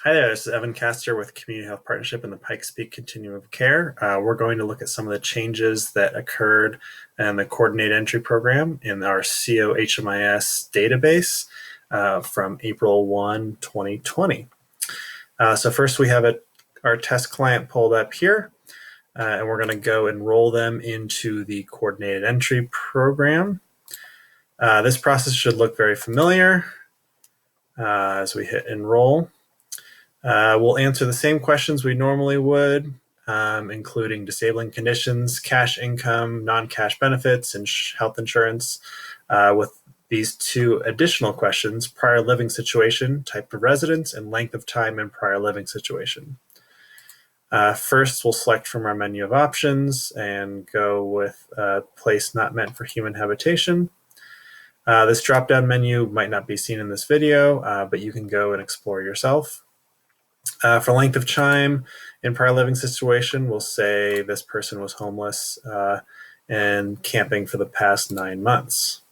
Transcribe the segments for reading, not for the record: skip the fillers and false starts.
Hi there, this is Evan Castor with Community Health Partnership and the Pikes Continuum of Care. We're going to look at some of the changes that occurred in the Coordinated Entry Program in our COHMIS database from April 1, 2020. So first we have our test client pulled up here, and we're going to go enroll them into the Coordinated Entry Program. This process should look very familiar as we hit enroll. We'll answer the same questions we normally would, including disabling conditions, cash income, non-cash benefits, and health insurance. With these two additional questions: prior living situation, type of residence, and length of time in prior living situation. First, we'll select from our menu of options and go with place not meant for human habitation. This drop-down menu might not be seen in this video, but you can go and explore yourself. For length of time in prior living situation, we'll say this person was homeless and camping for the past 9 months.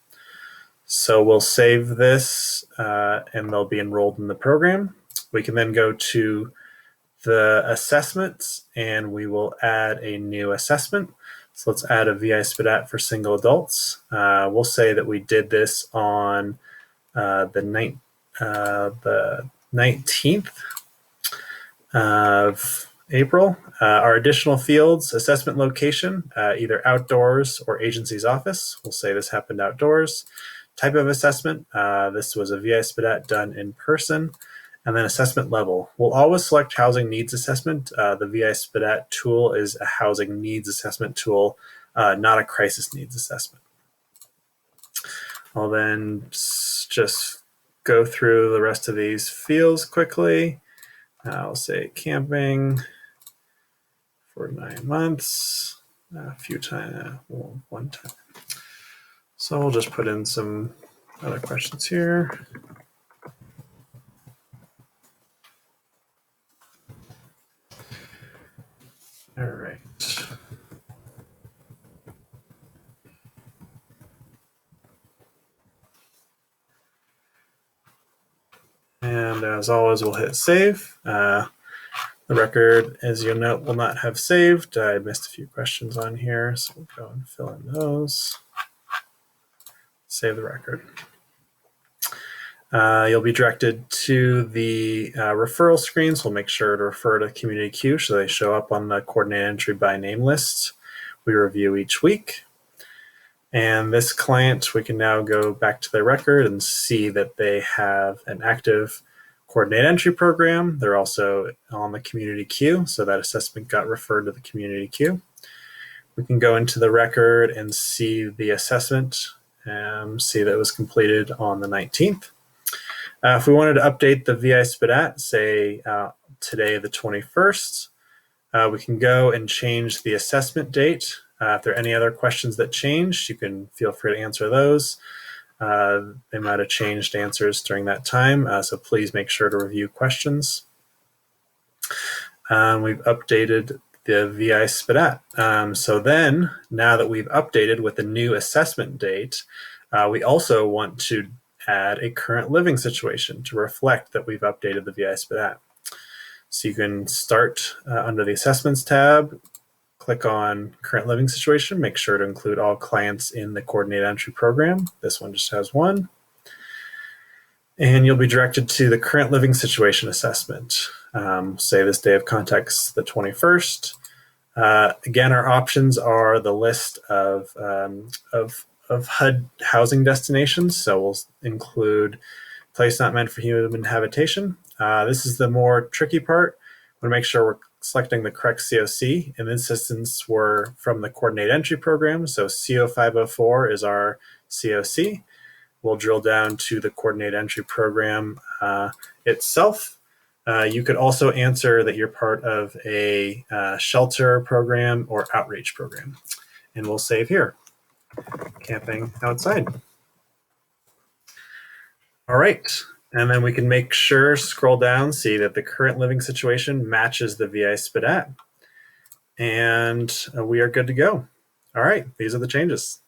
So we'll save this and they'll be enrolled in the program. We can then go to the assessments and we will add a new assessment. So let's add a VI SPDAT for single adults. We'll say that we did this on the 19th of April. Our additional fields: assessment location, either outdoors or agency's office. We'll say this happened outdoors. Type of assessment, this was a VI SPDAT done in person. And then assessment level. We'll always select housing needs assessment. The VI SPDAT tool is a housing needs assessment tool, not a crisis needs assessment. I'll then just go through the rest of these fields quickly. I'll say camping for 9 months, a few times, one time. So we'll just put in some other questions here. All right. And as always, we'll hit save. The record, as you'll note, will not have saved. I missed a few questions on here, so we'll go and fill in those. Save the record. You'll be directed to the referral screen, so we'll make sure to refer to Community Q so they show up on the Coordinated Entry by Name list we review each week. And this client, we can now go back to their record and see that they have an active Coordinated Entry program. They're also on the Community Queue, so that assessment got referred to the Community Queue. We can go into the record and see the assessment and see that it was completed on the 19th. If we wanted to update the VI SPDAT, say today the 21st, we can go and change the assessment date. If there are any other questions that changed, you can feel free to answer those. They might have changed answers during that time, so please make sure to review questions. We've updated the VI SPDAT. So then, now that we've updated with the new assessment date, we also want to add a current living situation to reflect that we've updated the VI SPDAT. So you can start under the Assessments tab, click on Current Living Situation, make sure to include all clients in the Coordinated Entry Program. This one just has one. And you'll be directed to the Current Living Situation Assessment. Say this day of contact's the 21st. Again, our options are the list of HUD housing destinations. So we'll include place not meant for human habitation. This is the more tricky part. We want to make sure we're selecting the correct COC. In this instance, we're from the Coordinated Entry Program. So CO504 is our COC. We'll drill down to the Coordinated Entry Program itself. You could also answer that you're part of a shelter program or outreach program. And we'll save here. Camping outside. All right. And then we can make sure, scroll down, see that the current living situation matches the VI SPDAT. And we are good to go. All right, these are the changes.